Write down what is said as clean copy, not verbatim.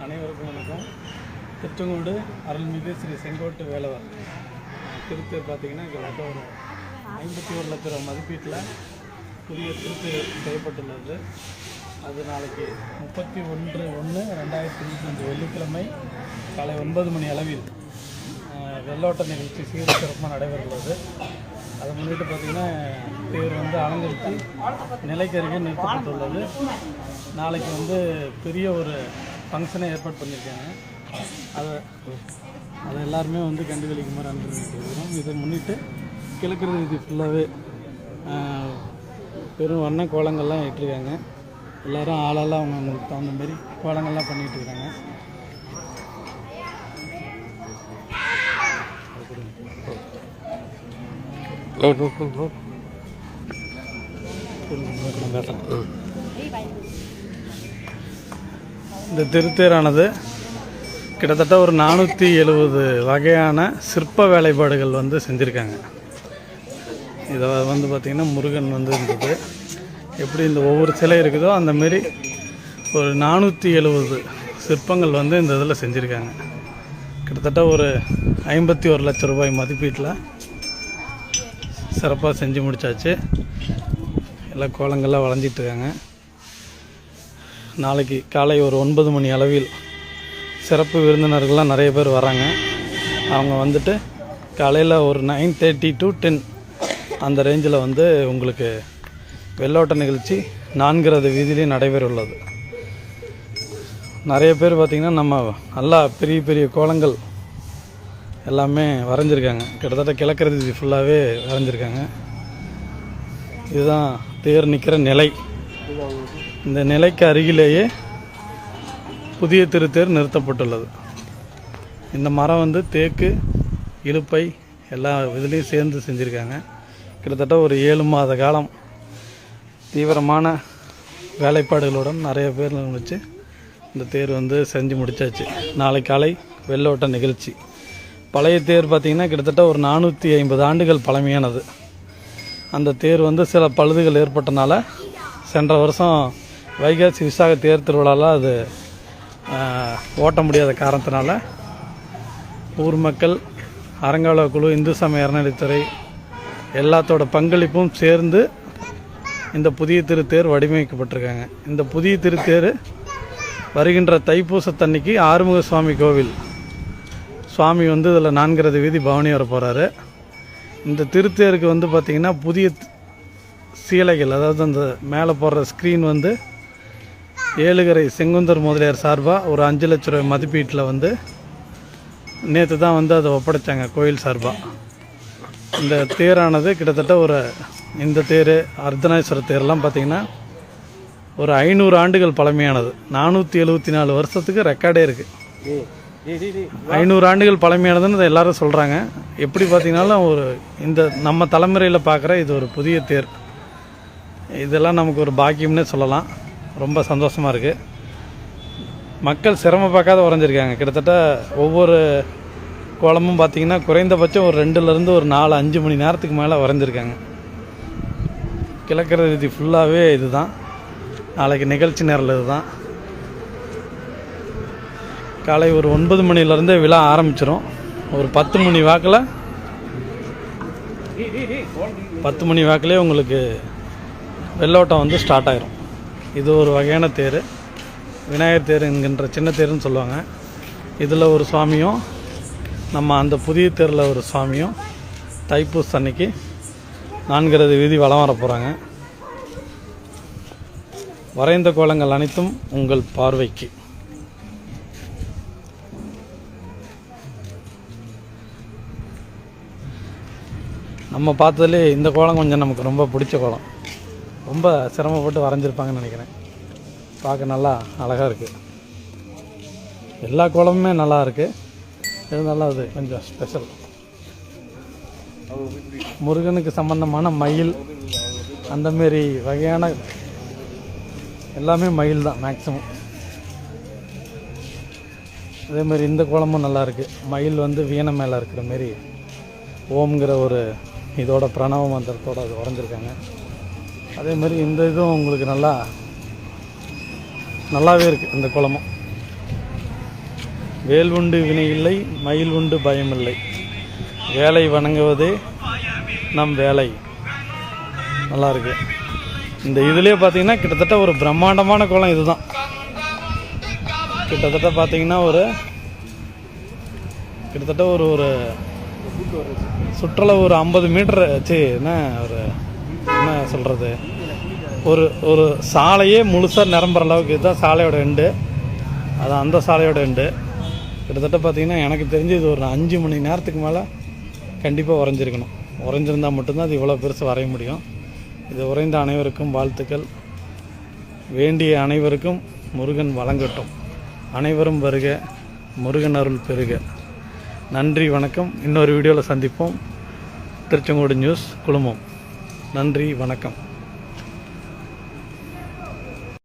அனைவருக்கும் வணக்கம். திருச்செங்கோடு அருள்மிகு ஸ்ரீ செங்கோட்டு வேலவர் திருத்தேர் பார்த்திங்கன்னா கிட்டத்தட்ட ஒரு 51 லட்ச ரூபா மதிப்பீட்டில் புதிய திருத்தேர் செய்யப்பட்டுள்ளது. அது நாளைக்கு 31/1/2025 வெள்ளிக்கிழமை காலை 9 மணி அளவில் வெள்ளோட்ட நிகழ்ச்சி சீர சிறப்பாக நடைபெறுகிறது. அதை முன்னிட்டு பார்த்திங்கன்னா தேர் அலங்கரித்து நிலைக்கருகே நிறுத்தப்பட்டுள்ளது. நாளைக்கு பெரிய ஒரு ஃபங்க்ஷனை ஏற்பாடு பண்ணியிருக்காங்க. அதை எல்லாருமே கண்டுகளிக்குமாறு அனுப்பிக்கிறோம். இதை முன்னிட்டு கிழக்கு வீதி ஃபுல்லாகவே பெரும் வண்ண கோலங்கள்லாம் இட்டிருக்காங்க. எல்லோரும் ஆளாலாம் அவங்களுக்கு தகுந்த மாதிரி கோலங்கள்லாம் பண்ணிகிட்டு இருக்காங்க. இந்த திருத்தேரானது கிட்டத்தட்ட ஒரு 470 வகையான சிற்ப வேலைப்பாடுகள் செஞ்சுருக்காங்க. இதை பார்த்திங்கன்னா முருகன் இருந்தது. எப்படி இந்த ஒவ்வொரு சிலை இருக்குதோ அந்தமாரி ஒரு 470 சிற்பங்கள் இந்த இதில் செஞ்சுருக்காங்க. கிட்டத்தட்ட ஒரு 51 லட்ச ரூபாய் மதிப்பீட்டில் சிறப்பாக செஞ்சு முடித்தாச்சு. எல்லாம் கோலங்கள்லாம் வளைஞ்சிட்ருக்காங்க. நாளைக்கு காலை ஒரு 9 மணி அளவில் சிறப்பு விருந்தினர்கள்லாம் நிறைய பேர் வராங்க. அவங்க காலையில் ஒரு 9:30 to 10 அந்த ரேஞ்சில் உங்களுக்கு வெள்ளோட்ட நிகழ்ச்சி 4 ரத வீதியிலே நடைபெற உள்ளது. நிறைய பேர் பார்த்திங்கன்னா நம்ம நல்லா பெரிய பெரிய கோலங்கள் எல்லாமே வரைஞ்சிருக்காங்க. கிட்டத்தட்ட கிழக்கு வீதி ஃபுல்லாகவே வரைஞ்சிருக்காங்க. இதுதான் தேர் நிற்கிற நிலை. இந்த நிலைக்கு அருகிலேயே புதிய திருத்தேர் நிறுத்தப்பட்டுள்ளது. இந்த மரம் தேக்கு இலுப்பை எல்லா இதுலேயும் சேர்ந்து செஞ்சுருக்காங்க. கிட்டத்தட்ட ஒரு 7 மாத காலம் தீவிரமான வேலைப்பாடுகளுடன் நிறைய பேர் வச்சு இந்த தேர் செஞ்சு முடித்தாச்சு. நாளை காலை வெள்ளோட்ட நிகழ்ச்சி. பழைய தேர் பார்த்திங்கன்னா கிட்டத்தட்ட ஒரு 450 ஆண்டுகள் பழமையானது. அந்த தேர் சில பழுதுகள் ஏற்பட்டனால சென்ற வருஷம் வைகாசி விசாக தேர் திருவிழாவில் அது ஓட்ட முடியாத காரணத்தினால ஊர் மக்கள், அறங்காவலர் குழு, இந்து சமய அறநிலைத்துறை எல்லாத்தோட பங்களிப்பும் சேர்ந்து இந்த புதிய திருத்தேர் வடிவமைக்கப்பட்டிருக்காங்க. இந்த புதிய திருத்தேர் வருகின்ற தைப்பூசத்தன்னைக்கு ஆறுமுக சுவாமி கோவில் சுவாமி இதில் 4 ரத வீதி பவனி வர போகிறாரு. இந்த திருத்தேருக்கு பார்த்திங்கன்னா புதிய சீலைகள், அதாவது அந்த மேலே போடுற ஸ்க்ரீன் ஏழுகரை செங்குந்தர் முதலியார் சார்பாக ஒரு 5 லட்ச ரூபாய் மதிப்பீட்டில் நேற்று தான் அதை ஒப்படைச்சாங்க கோயில் சார்பாக. இந்த தேரானது கிட்டத்தட்ட இந்த தேர் அர்த்தநாரீஸ்வரர் தேரெலாம் பார்த்திங்கன்னா ஒரு 500 ஆண்டுகள் பழமையானது. 474 வருஷத்துக்கு ரெக்கார்டே இருக்குது. 500 ஆண்டுகள் பழமையானதுன்னு எல்லாரும் சொல்கிறாங்க. எப்படி பார்த்திங்கனாலும் இந்த நம்ம தலைமுறையில் பார்க்குற இது ஒரு புதிய தேர். இதெல்லாம் நமக்கு ஒரு பாக்கியம்னே சொல்லலாம். ரொம்ப சந்தோஷமாக இருக்குது. மக்கள் சிரமம் பார்க்காத வரைஞ்சிருக்காங்க. கிட்டத்தட்ட ஒவ்வொரு கோலமும் பார்த்திங்கன்னா குறைந்தபட்சம் ஒரு 2லேருந்து ஒரு 4-5 மணி நேரத்துக்கு மேலே வரைஞ்சிருக்காங்க. கிழக்கு வீதி ஃபுல்லாகவே இது தான். நாளைக்கு நிகழ்ச்சி நேரில் இது தான். காலை ஒரு 9 மணிலேருந்தே விழா ஆரம்பிச்சிடும். ஒரு 10 மணி வாக்கிலே உங்களுக்கு வெள்ளோட்டம் ஸ்டார்ட் ஆகிரும். இது ஒரு வகையான தேர், விநாயகர் தேர் என்கின்ற சின்ன தேர்னு சொல்லுவாங்க. இதில் ஒரு சுவாமியும் நம்ம அந்த புதிய தேரில் ஒரு சுவாமியும் தைப்பூச அன்னைக்கு 4 ரத வீதி வலம் வர போகிறாங்க. வரைந்த கோலங்கள் அனைத்தும் உங்கள் பார்வைக்கு. நம்ம பார்த்ததுலே இந்த கோலம் கொஞ்சம் நமக்கு ரொம்ப பிடிச்ச கோலம். ரொம்ப சிரமப்பட்டு வரைஞ்சிருப்பாங்கன்னு நினைக்கிறேன். பார்க்க நல்லா அழகாக இருக்குது. எல்லா கோலமுமே நல்லா இருக்குது. இருந்தாலும் அது கொஞ்சம் ஸ்பெஷல். முருகனுக்கு சம்பந்தமான மயில் அந்தமாரி வகையான எல்லாமே மயில் தான் மேக்ஸிமம். அதேமாரி இந்த கோலமும் நல்லா இருக்குது. மயில் வீணை மேலே இருக்கிற மாரி ஓம்ங்கிற ஒரு இதோட பிரணவ மந்திரத்தோடு அது வரைஞ்சிருக்காங்க. அதே மாதிரி இந்த இதுவும் உங்களுக்கு நல்லாவே இருக்குது இந்த குளமும். வேல் உண்டு வினை இல்லை, மயில் உண்டு பயமில்லை, வேலை வணங்குவதே நம் வேலை. நல்லா இருக்கு. இந்த இதுலேயே பார்த்தீங்கன்னா கிட்டத்தட்ட ஒரு பிரம்மாண்டமான கோலம் இதுதான். கிட்டத்தட்ட பார்த்தீங்கன்னா கிட்டத்தட்ட ஒரு சுற்றளவு ஒரு 50 மீட்டர் என்ன சொல்கிறது, ஒரு சாலையே முழுசாக நிரம்புற அளவுக்கு இதுதான் சாலையோட எண்டு. அது அந்த சாலையோட எண்டு. கிட்டத்தட்ட பார்த்திங்கன்னா எனக்கு தெரிஞ்சு இது ஒரு 5 மணி நேரத்துக்கு மேலே கண்டிப்பாக உறைஞ்சிருக்கணும். உறைஞ்சிருந்தால் மட்டும்தான் அது இவ்வளோ பெருசு வரைய முடியும். இது உறைந்த அனைவருக்கும் வாழ்த்துக்கள். வேண்டிய அனைவருக்கும் முருகன் வழங்கட்டும். அனைவரும் வருக, முருகன் அருள் பெருக. நன்றி, வணக்கம். இன்னொரு வீடியோவில் சந்திப்போம். திருச்செங்கோடு நியூஸ் குழுமம். நன்றி, வணக்கம்.